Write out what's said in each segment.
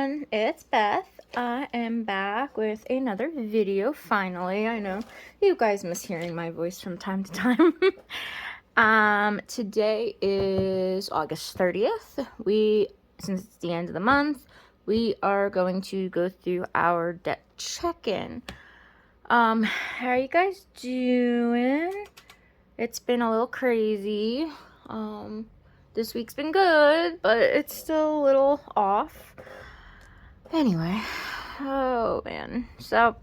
everyone, it's Beth. I am back with another video finally. I know you guys miss hearing my voice from time to time. Today is August 30th. Since it's the end of the month, we are going to go through our debt check-in. How are you guys doing? It's been a little crazy. This week's been good, but it's still a little off. Anyway, oh man. So,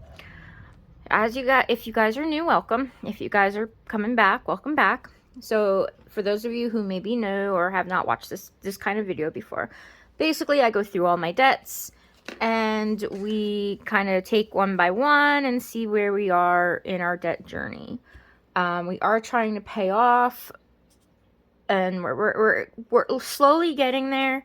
if you guys are new, welcome. If you guys are coming back, welcome back. So, for those of you who maybe know or have not watched this kind of video before, basically I go through all my debts and we kind of take one by one and see where we are in our debt journey. We are trying to pay off, and we're slowly getting there.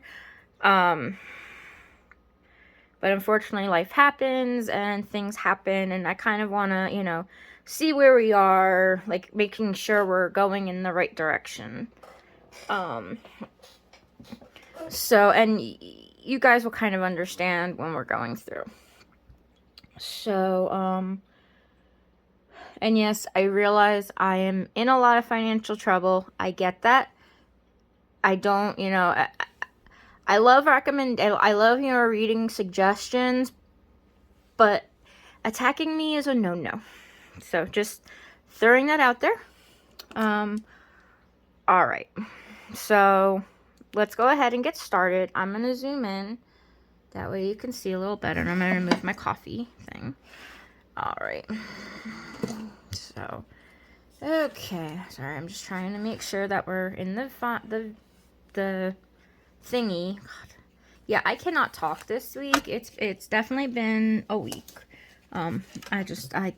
But unfortunately life happens and things happen, and I kind of want to, see where we are, like making sure we're going in the right direction. So, and you guys will kind of understand when we're going through. So, and yes, I realize I am in a lot of financial trouble. I get that. I don't, I love reading suggestions, but attacking me is a no-no. So just throwing that out there. All right. So let's go ahead and get started. I'm going to zoom in. That way you can see a little better. And I'm going to move my coffee thing. All right. So, okay. Sorry, I'm just trying to make sure that we're in the thingy. God. Yeah, I cannot talk this week. It's definitely been a week. I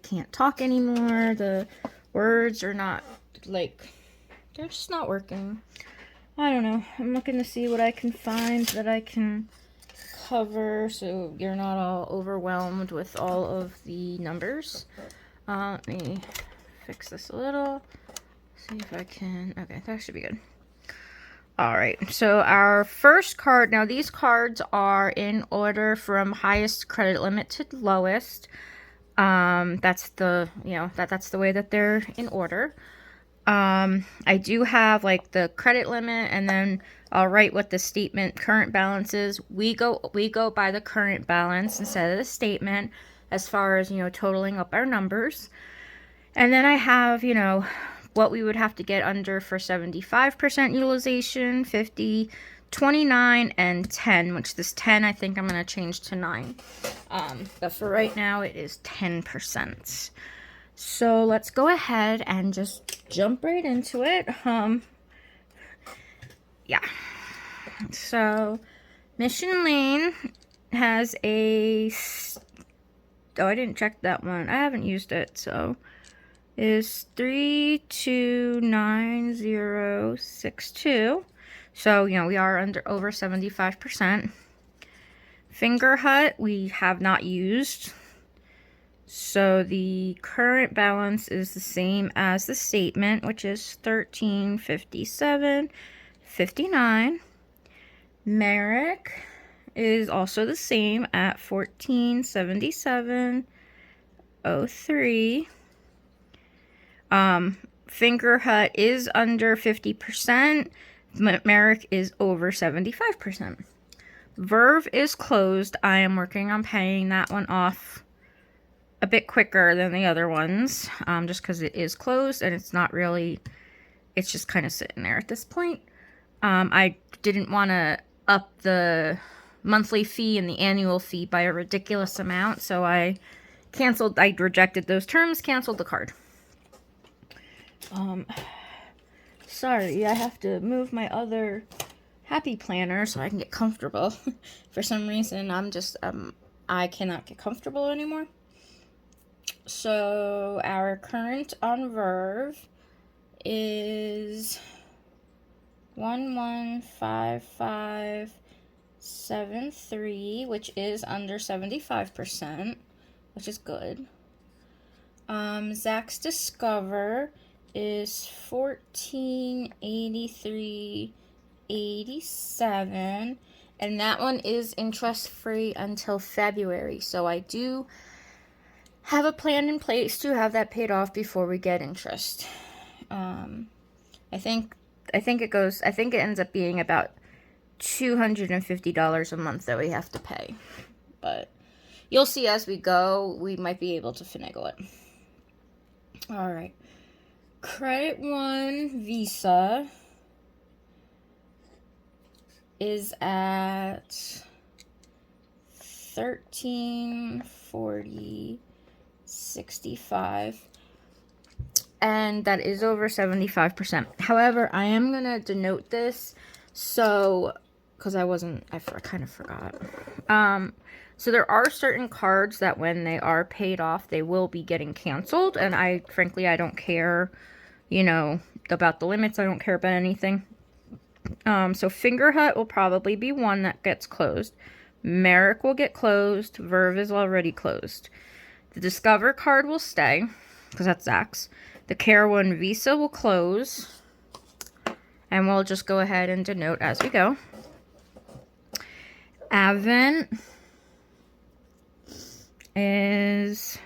can't talk anymore. The words are not, they're just not working. I don't know. I'm looking to see what I can find that I can cover so you're not all overwhelmed with all of the numbers. Let me fix this a little. See if I can. Okay, that should be good. Alright, so our first card, now these cards are in order from highest credit limit to lowest. That's the, that's the way that they're in order. I do have like the credit limit, and then I'll write what the statement current balance is. We go by the current balance instead of the statement as far as, totaling up our numbers. And then I have, what we would have to get under for 75% utilization, 50, 29, and 10, which this 10 I think I'm going to change to 9. But for right now it is 10%. So let's go ahead and just jump right into it. Yeah. So Mission Lane has a, oh, I didn't check that one. I haven't used it, so is 329062. So, we are over 75%. Finger Hut we have not used. So the current balance is the same as the statement, which is 1357.59. Merrick is also the same at 1477.03. Finger Hut is under 50%. Merrick is over 75%. Verve is closed. I am working on paying that one off a bit quicker than the other ones, just because it is closed and it's not really, it's just kind of sitting there at this point. I didn't want to up the monthly fee and the annual fee by a ridiculous amount, so I rejected those terms, canceled the card. Sorry, I have to move my other happy planner so I can get comfortable. For some reason, I cannot get comfortable anymore. So our current on Verve is 115573, which is under 75%, which is good. Zach's Discover is 1483.87, And that one is interest-free until February. So I do have a plan in place to have that paid off before we get interest. I think it ends up being about $250 a month that we have to pay. But you'll see as we go, we might be able to finagle it. All right. Credit One Visa is at $13.40.65, and that is over 75%. However, I am gonna denote this, so because I kind of forgot. So there are certain cards that when they are paid off, they will be getting canceled, and frankly, I don't care, about the limits. I don't care about anything. So Finger Hut will probably be one that gets closed. Merrick will get closed. Verve is already closed. The Discover card will stay, because that's Zach's. The Care One Visa will close. And we'll just go ahead and denote as we go. Advent is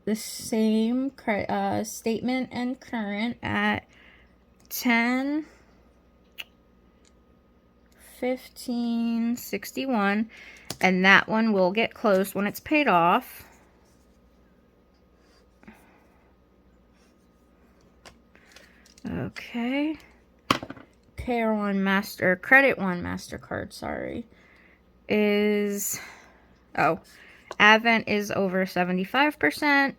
the same statement and current at 10/15/61, and that one will get closed when it's paid off. Okay. Credit One MasterCard, sorry, Advent is over 75%.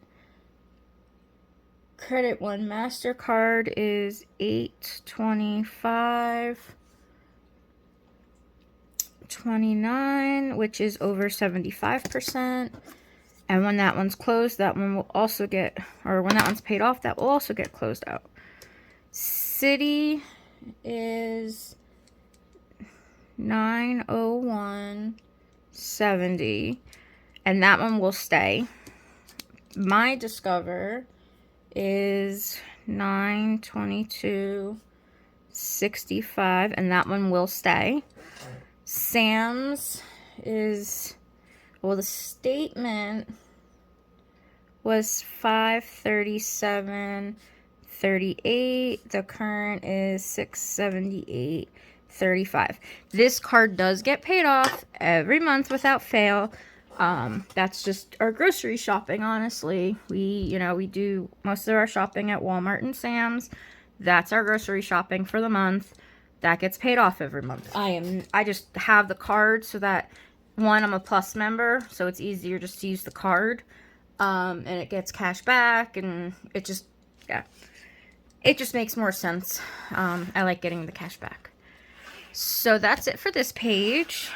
Credit One MasterCard is 8/25/29, which is over 75%. And when that one's closed, that one will also when that one's paid off, that will also get closed out. Citi is 9/01/70, and that one will stay. My Discover is 9/22/65, and that one will stay. Sam's is, the statement was 5/37/38. The current is 6/78/35. This card does get paid off every month without fail. That's just our grocery shopping, honestly. We do most of our shopping at Walmart and Sam's. That's our grocery shopping for the month. That gets paid off every month. I just have the card so that, one, I'm a Plus member, so it's easier just to use the card. And it gets cash back, and it just makes more sense. I like getting the cash back. So that's it for this page.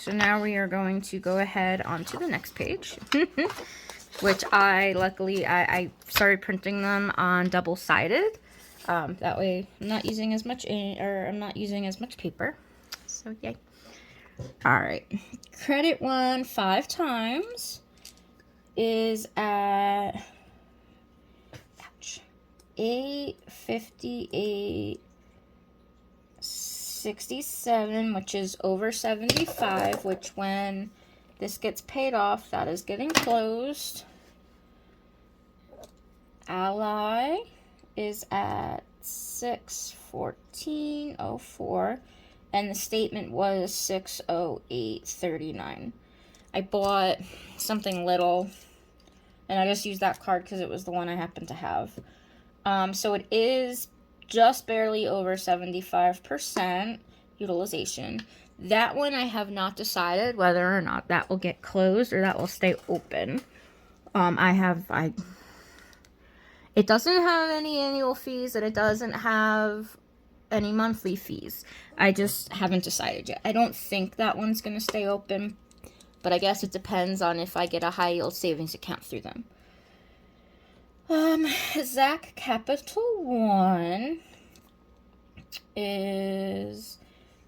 So now we are going to go ahead onto the next page, which I started printing them on double-sided. That way I'm not using as much paper. So yay. All right. Credit One 5 times is at 8/58/67, which is over 75, which when this gets paid off, that is getting closed. Ally is at 6/14/04, and the statement was 6/08/39. I bought something little, and I just used that card because it was the one I happened to have. So it is just barely over 75% utilization. That one I have not decided whether or not that will get closed or that will stay open. It doesn't have any annual fees, and it doesn't have any monthly fees. I just haven't decided yet. I don't think that one's going to stay open, but I guess it depends on if I get a high yield savings account through them. Zach Capital One is,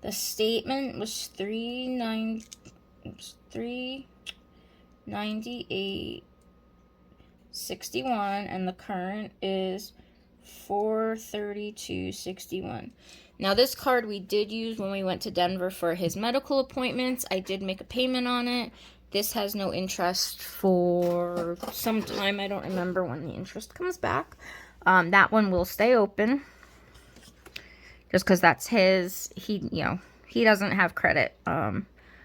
the statement was 3/98/61, and the current is $432.61. Now this card we did use when we went to Denver for his medical appointments. I did make a payment on it. This has no interest for some time. I don't remember when the interest comes back. That one will stay open. Just because that's his. He doesn't have credit.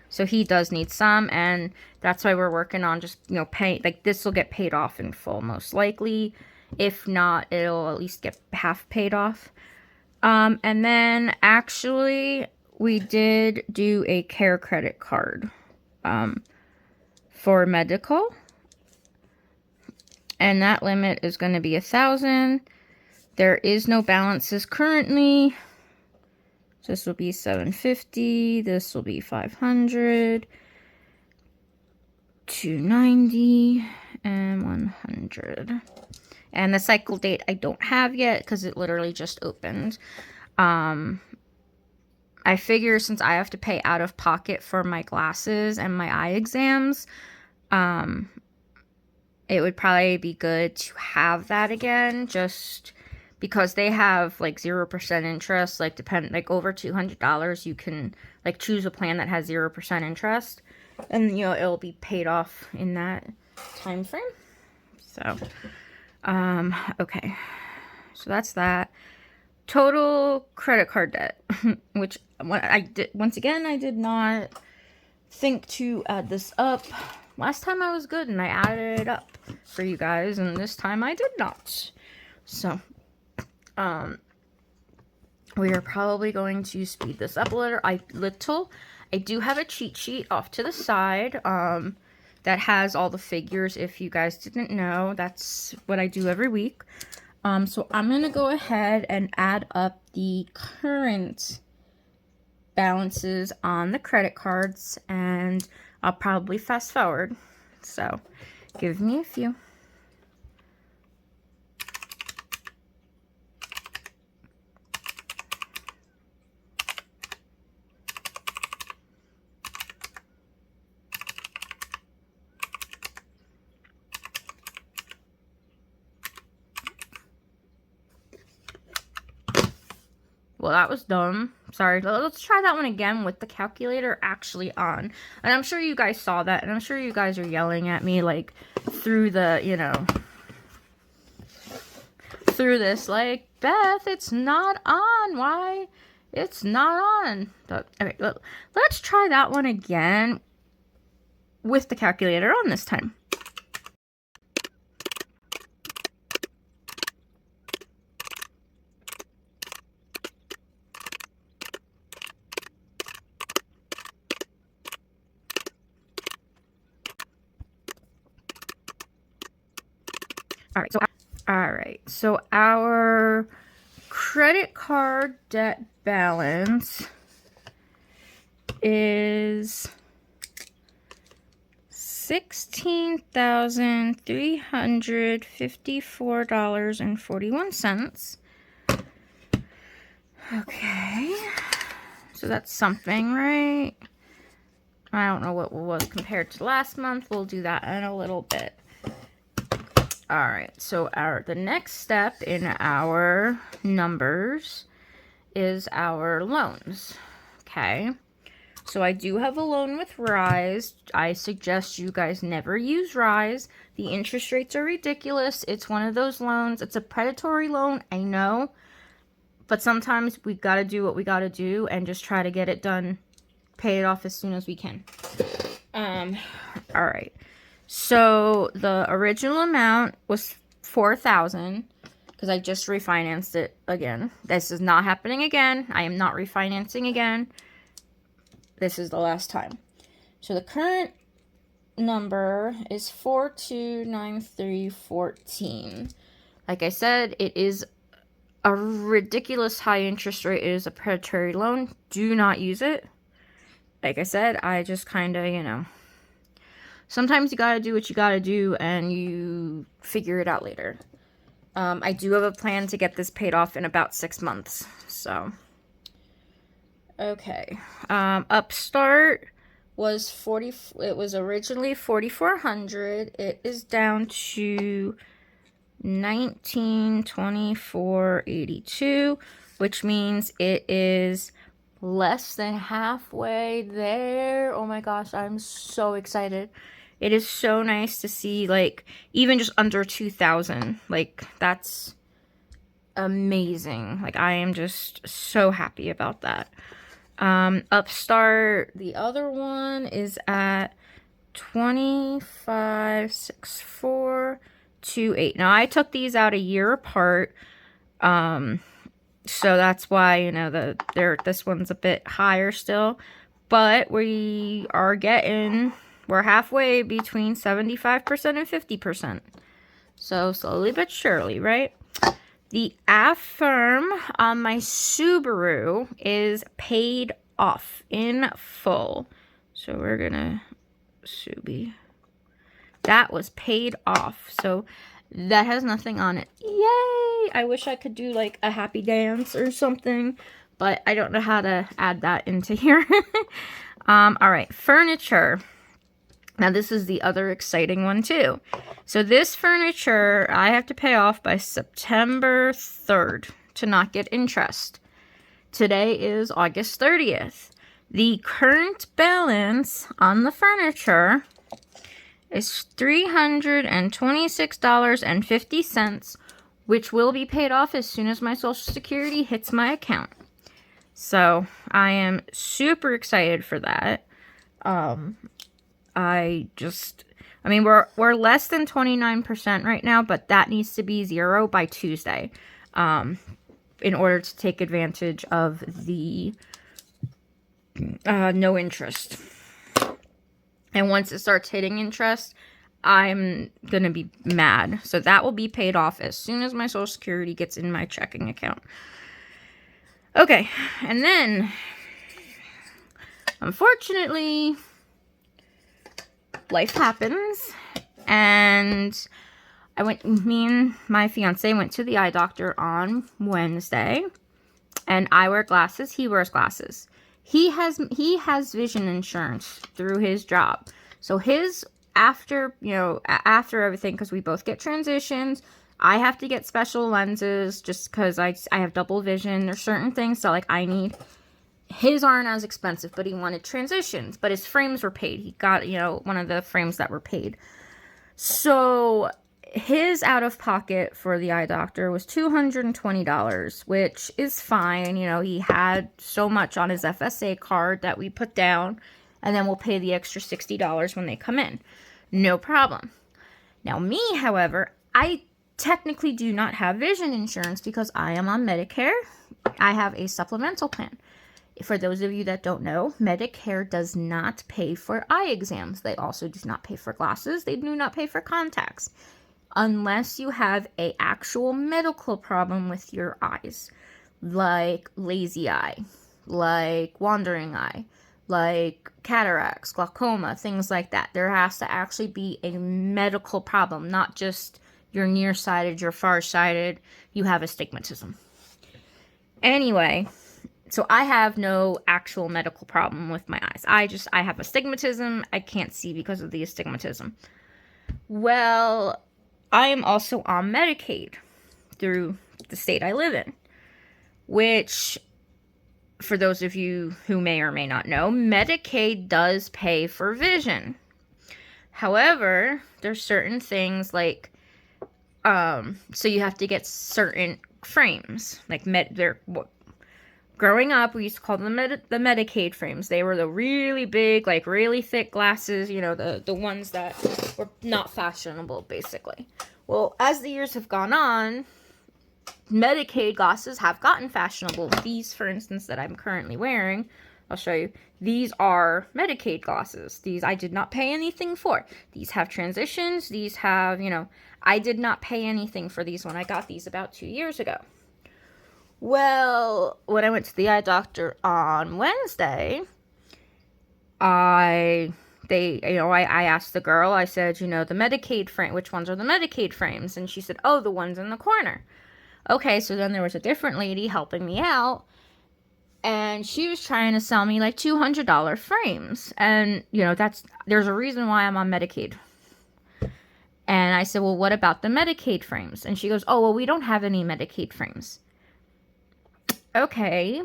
So he does need some, and that's why we're working on just, pay, like, this will get paid off in full, most likely. If not, it'll at least get half paid off. And then, actually, we did do a care credit card, for medical. And that limit is going to be $1,000. There is no balances currently. This will be $750. This will be $500, $290, and $100. And the cycle date I don't have yet because it literally just opened. I figure since I have to pay out of pocket for my glasses and my eye exams, it would probably be good to have that again, just because they have like 0% interest, like over $200, you can like choose a plan that has 0% interest, and it'll be paid off in that time frame. So, okay, so that's that. Total credit card debt, which I did once again, I did not think to add this up. Last time I was good and I added it up for you guys, and this time I did not. So, we are probably going to speed this up a little. I do have a cheat sheet off to the side, that has all the figures. If you guys didn't know, that's what I do every week. So I'm going to go ahead and add up the current balances on the credit cards, and I'll probably fast forward. So give me a few. Well, that was dumb. Sorry. Let's try that one again with the calculator actually on. And I'm sure you guys saw that. And I'm sure you guys are yelling at me, like, through the, through this. Like, Beth, it's not on. Why? It's not on. But, okay, let's try that one again with the calculator on this time. So our credit card debt balance is $16,354.41. Okay. So that's something, right? I don't know what it was compared to last month. We'll do that in a little bit. All right, so the next step in our numbers is our loans. Okay, so I do have a loan with Rise. I suggest you guys never use Rise. The interest rates are ridiculous. It's one of those loans. It's a predatory loan, I know, but sometimes we gotta do what we gotta do and just try to get it done, pay it off as soon as we can. All right. So the original amount was $4,000 because I just refinanced it again. This is not happening again. I am not refinancing again. This is the last time. So the current number is $4,293.14. Like I said, it is a ridiculous high interest rate. It is a predatory loan. Do not use it. Like I said, I just kind of, sometimes you gotta do what you gotta do, and you figure it out later. I do have a plan to get this paid off in about 6 months, so. Okay. Upstart was it was originally $4,400. It is down to $1924.82, which means it is less than halfway there. Oh my gosh, I'm so excited. It is so nice to see, like, even just under 2,000. Like, that's amazing. Like, I am just so happy about that. Upstart, the other one is at 256428. Now, I took these out a year apart. So that's why, you know, this one's a bit higher still. But we're halfway between 75% and 50%. So slowly but surely, right? The Affirm on my Subaru is paid off in full. So we're gonna Subi. That was paid off. So that has nothing on it. Yay! I wish I could do like a happy dance or something, but I don't know how to add that into here. All right, furniture. Now this is the other exciting one too. So this furniture I have to pay off by September 3rd to not get interest. Today is August 30th. The current balance on the furniture is $326.50, which will be paid off as soon as my Social Security hits my account. So I am super excited for that. I mean, we're less than 29% right now, but that needs to be 0 by Tuesday, in order to take advantage of the no interest. And once it starts hitting interest, I'm gonna be mad. So that will be paid off as soon as my Social Security gets in my checking account. Okay, and then, unfortunately, life happens, and me and my fiance went to the eye doctor on Wednesday, and I wear glasses, he wears glasses. He has vision insurance through his job. So after everything, because we both get transitions, I have to get special lenses just because I have double vision. There's certain things that like I need. His aren't as expensive, but he wanted transitions. But his frames were paid. He got, one of the frames that were paid. So his out-of-pocket for the eye doctor was $220, which is fine. He had so much on his FSA card that we put down, and then we'll pay the extra $60 when they come in. No problem. Now me, however, I technically do not have vision insurance because I am on Medicare. I have a supplemental plan. For those of you that don't know, Medicare does not pay for eye exams. They also do not pay for glasses. They do not pay for contacts. Unless you have an actual medical problem with your eyes. Like lazy eye. Like wandering eye. Like cataracts, glaucoma, things like that. There has to actually be a medical problem. Not just you're nearsighted, you're farsighted, you have astigmatism. Anyway, so I have no actual medical problem with my eyes. I have astigmatism. I can't see because of the astigmatism. Well, I am also on Medicaid through the state I live in, which, for those of you who may or may not know, Medicaid does pay for vision. However, there's certain things like, so you have to get certain frames, like growing up, we used to call them the Medicaid frames. They were the really big, like really thick glasses, the ones that were not fashionable, basically. Well, as the years have gone on, Medicaid glasses have gotten fashionable. These, for instance, that I'm currently wearing, I'll show you. These are Medicaid glasses. These I did not pay anything for. These have transitions. These have, I did not pay anything for these when I got these about 2 years ago. Well, when I went to the eye doctor on Wednesday, I asked the girl, I said, the Medicaid frame, which ones are the Medicaid frames? And she said, oh, the ones in the corner. Okay, so then there was a different lady helping me out, and she was trying to sell me like $200 frames. And, there's a reason why I'm on Medicaid. And I said, well, what about the Medicaid frames? And she goes, oh, well, we don't have any Medicaid frames. Okay,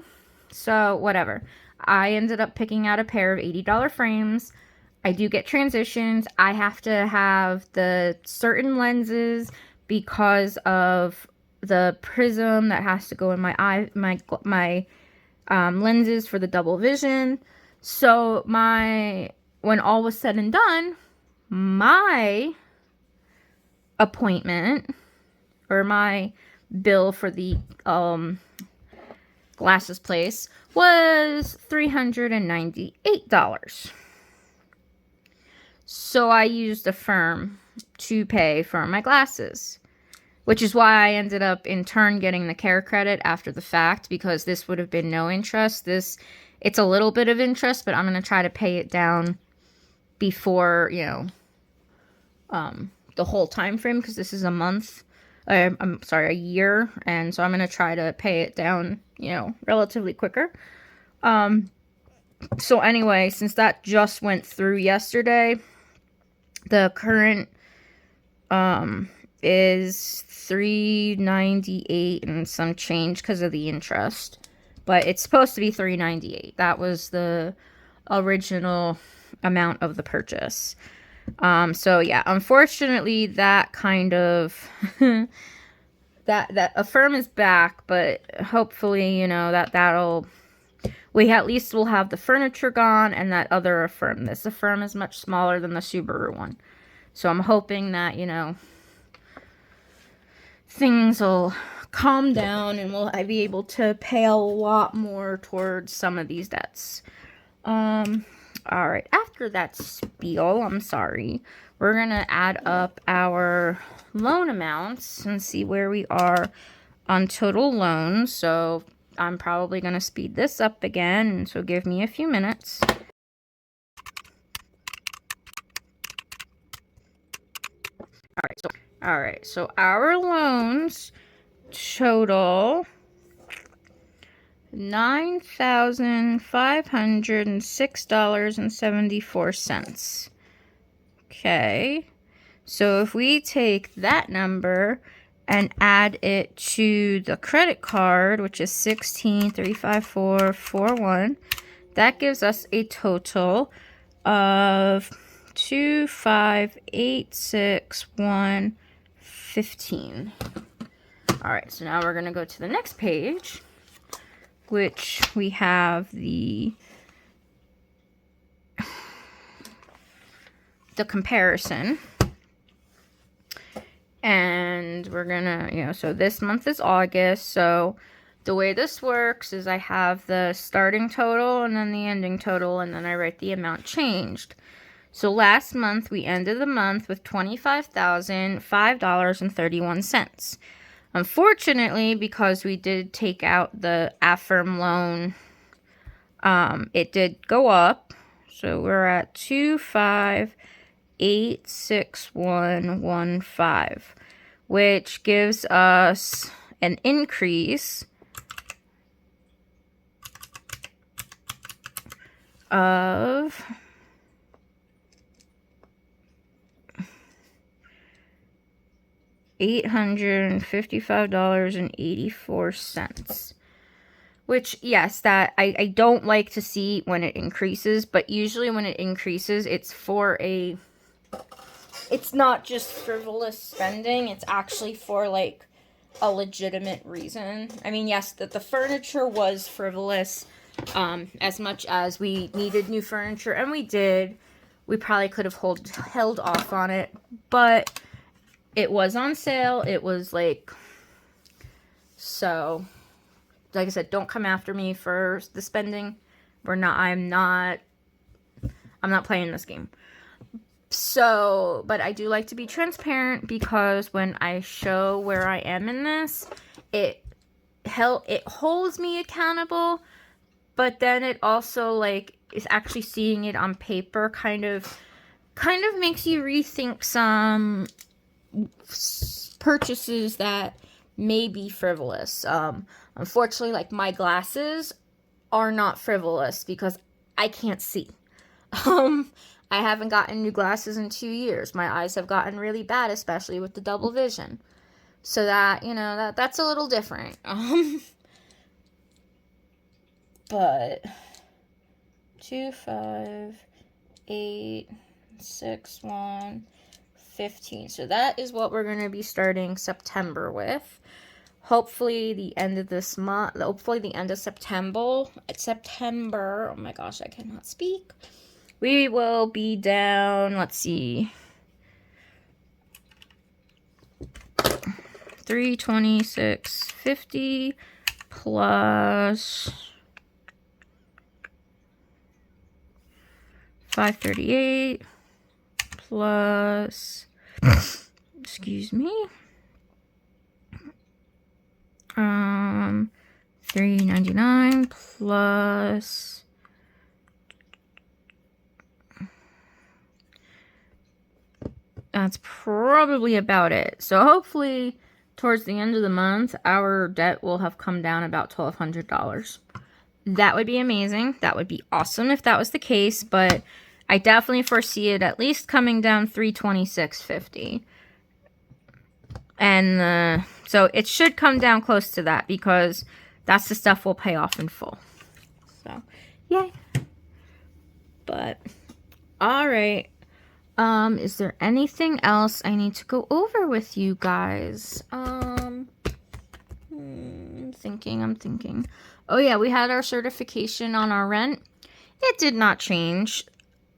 so whatever. I ended up picking out a pair of $80 frames. I do get transitions. I have to have the certain lenses because of the prism that has to go in my eye, my lenses for the double vision. So when all was said and done, my appointment or my bill for the glasses place was $398. So I used Affirm to pay for my glasses, which is why I ended up in turn getting the care credit after the fact, because this would have been no interest. It's a little bit of interest, but I'm going to try to pay it down before, the whole time frame, because this is a month. I'm sorry, a year, and so I'm going to try to pay it down, relatively quicker. So anyway, since that just went through yesterday, the current is $398 and some change because of the interest. But it's supposed to be $398. That was the original amount of the purchase. So yeah, unfortunately that kind of that Affirm is back, but hopefully, we at least will have the furniture gone and that other Affirm. This Affirm is much smaller than the Subaru one. So I'm hoping that, things will calm down and I'll be able to pay a lot more towards some of these debts. Alright, after that spiel, I'm sorry, we're going to add up our loan amounts and see where we are on total loans. So I'm probably going to speed this up again, so give me a few minutes. Alright, so our loans total $9,506.74. Okay, so if we take that number and add it to the credit card, which is 1635441, that gives us a total of 2586115. All right, so now we're going to go to the next page, which we have the comparison. And we're gonna, so this month is August. So the way this works is I have the starting total and then the ending total, and then I write the amount changed. So last month we ended the month with $25,005.31. Unfortunately, because we did take out the Affirm loan, it did go up. So we're at 2586115, which gives us an increase of $855.84. Which, yes, that I don't like to see when it increases, but usually when it increases, it's it's not just frivolous spending, it's actually for, like, a legitimate reason. I mean, yes, the furniture was frivolous, as much as we needed new furniture, and we did. We probably could have held off on it, but it was on sale. It was, like, so, like I said, don't come after me for the spending. I'm not playing this game. So, but I do like to be transparent, because when I show where I am in this, it holds me accountable, but then it also, like, is actually seeing it on paper kind of makes you rethink some purchases that may be frivolous. Unfortunately, like, my glasses are not frivolous because I can't see. I haven't gotten new glasses in 2 years. My eyes have gotten really bad, especially with the double vision. So that, you know, that's a little different. But 2, 5, 8, 6, 1, 15. So that is what we're going to be starting September with. Hopefully the end of this month, hopefully the end of September, oh my gosh, I cannot speak. We will be down, let's see, 326.50 plus 538 plus, excuse me, 399 plus that's probably about it. So hopefully towards the end of the month, our debt will have come down about $1,200. That would be amazing. That would be awesome if that was the case, but I definitely foresee it at least coming down $326.50. And so it should come down close to that because that's the stuff we'll pay off in full. So, yay. But, alright. Is there anything else I need to go over with you guys? I'm thinking. Oh yeah, we had our certification on our rent. It did not change.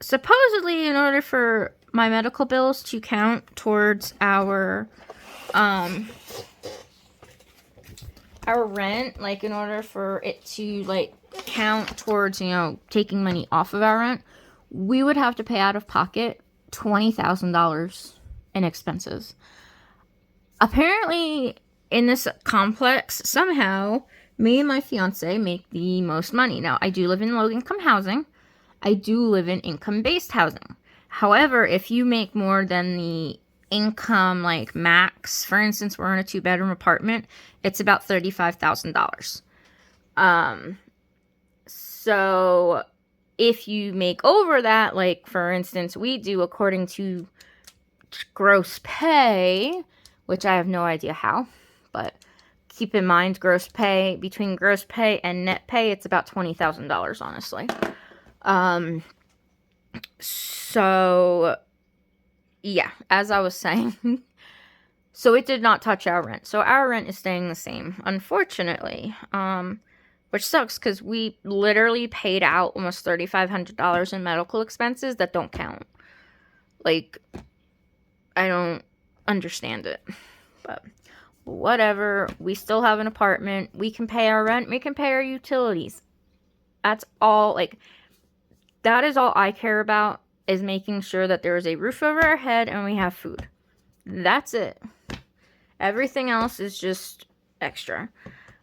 Supposedly, in order for my medical bills to count towards our rent, like in order for it to like count towards, you know, taking money off of our rent, we would have to pay out of pocket $20,000 in expenses. Apparently, in this complex, somehow, me and my fiance make the most money. Now, I do live in low-income housing. I do live in income-based housing. However, if you make more than the income, like, max, for instance, we're in a 2-bedroom apartment, it's about $35,000. So if you make over that, like, for instance, we do according to gross pay, which I have no idea how, but keep in mind, gross pay, between gross pay and net pay, it's about $20,000, honestly. So, yeah, as I was saying, so it did not touch our rent. So our rent is staying the same, unfortunately. Which sucks because we literally paid out almost $3,500 in medical expenses that don't count. Like, I don't understand it. But whatever. We still have an apartment. We can pay our rent. We can pay our utilities. That's all. Like, that is all I care about, is making sure that there is a roof over our head and we have food. That's it. Everything else is just extra.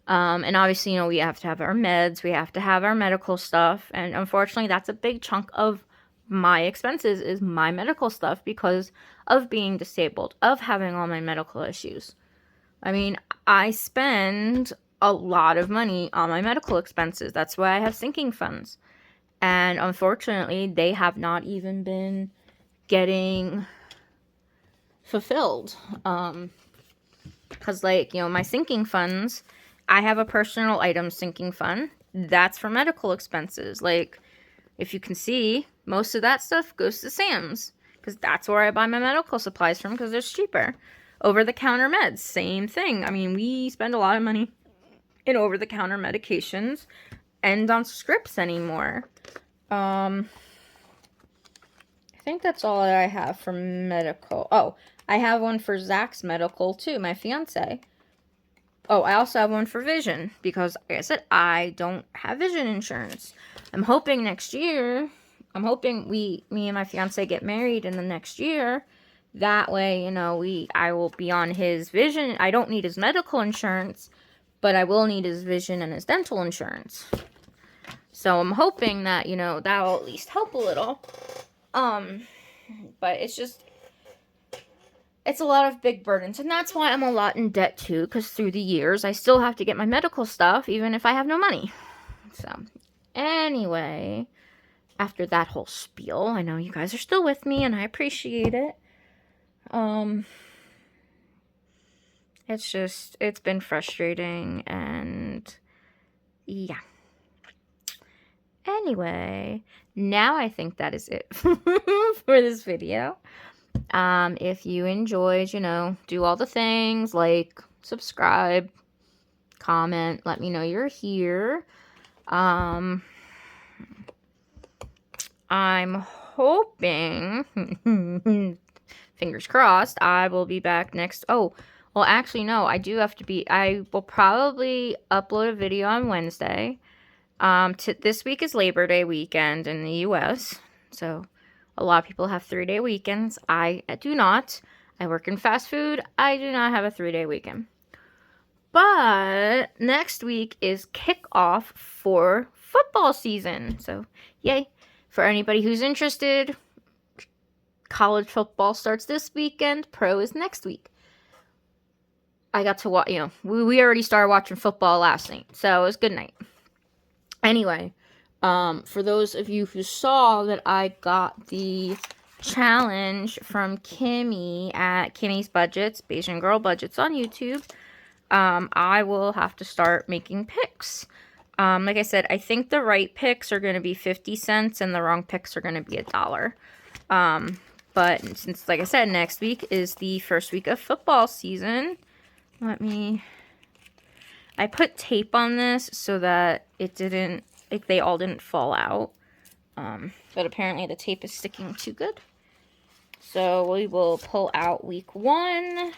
And obviously, you know, we have to have our meds, we have to have our medical stuff, and unfortunately, that's a big chunk of my expenses, is my medical stuff, because of being disabled, of having all my medical issues. I mean, I spend a lot of money on my medical expenses. That's why I have sinking funds. And unfortunately, they have not even been getting fulfilled. Because, like, you know, my sinking funds, I have a personal item sinking fund. That's for medical expenses. Like, if you can see, most of that stuff goes to Sam's, because that's where I buy my medical supplies from, because they're cheaper. Over-the-counter meds, same thing. I mean, we spend a lot of money in over-the-counter medications and on scripts anymore. I think that's all that I have for medical. Oh, I have one for Zach's medical, too, my fiance. Oh, I also have one for vision, because, like I said, I don't have vision insurance. I'm hoping next year, me and my fiance get married in the next year. That way, you know, I will be on his vision. I don't need his medical insurance, but I will need his vision and his dental insurance. So I'm hoping that, you know, that will at least help a little. But it's just, it's a lot of big burdens, and that's why I'm a lot in debt too, because through the years, I still have to get my medical stuff, even if I have no money. So, anyway, after that whole spiel. I know you guys are still with me, and I appreciate it. It's been frustrating, and yeah. Anyway, now I think that is it for this video. If you enjoyed, do all the things, like, subscribe, comment, let me know you're here. I'm hoping, fingers crossed, I will be back next. Oh, well, actually, no, I will probably upload a video on Wednesday. This week is Labor Day weekend in the U.S., so a lot of people have 3-day weekends. I do not. I work in fast food. I do not have a 3-day weekend. But next week is kickoff for football season. So, yay. For anybody who's interested, college football starts this weekend. Pro is next week. I got to watch, we already started watching football last night. So, it was good night. Anyway, for those of you who saw that I got the challenge from Kimmy at Kimmy's Budgets, Asian Girl Budgets on YouTube, I will have to start making picks. Like I said, I think the right picks are going to be 50 cents and the wrong picks are going to be $1. But since, like I said, next week is the first week of football season, I put tape on this so that they all didn't fall out. But apparently the tape is sticking too good. So we will pull out week 1.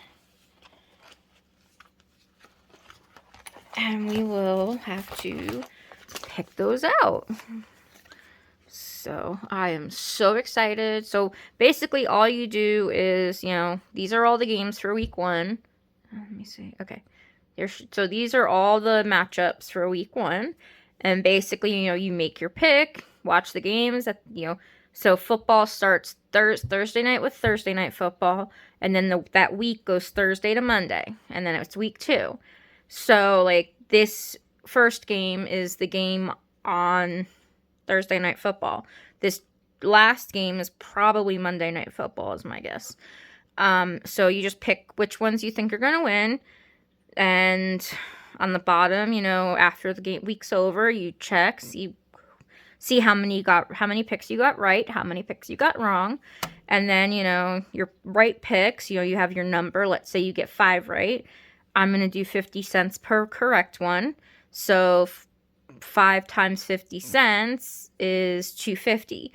And we will have to pick those out. So I am so excited. So basically all you do is, these are all the games for week 1. Let me see. Okay. So these are all the matchups for week 1. And basically, you make your pick, watch the games. So football starts Thursday night with Thursday night football. And then that week goes Thursday to Monday. And then it's week 2. So, like, this first game is the game on Thursday night football. This last game is probably Monday night football, is my guess. So you just pick which ones you think are going to win. And on the bottom, after the game week's over, you check, see how many picks you got right, how many picks you got wrong. And then, your right picks, you have your number. Let's say you get 5 right. I'm going to do 50 cents per correct one. So 5 times 50 cents is $2.50.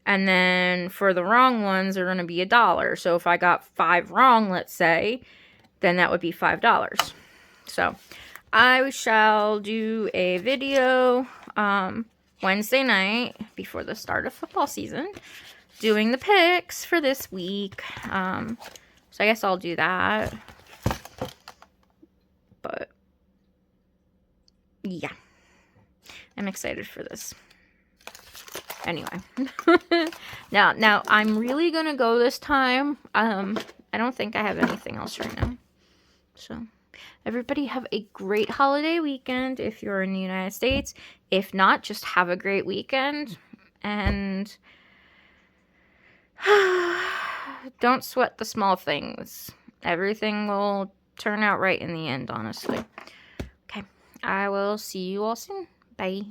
And then for the wrong ones are going to be $1. So if I got 5 wrong, let's say, then that would be $5. So I shall do a video Wednesday night before the start of football season doing the picks for this week. So I guess I'll do that. But yeah, I'm excited for this. Anyway, now I'm really gonna go this time. I don't think I have anything else right now. So everybody have a great holiday weekend if you're in the United States. If not, just have a great weekend and don't sweat the small things. Everything will turn out right in the end, honestly. Okay, I will see you all soon. Bye.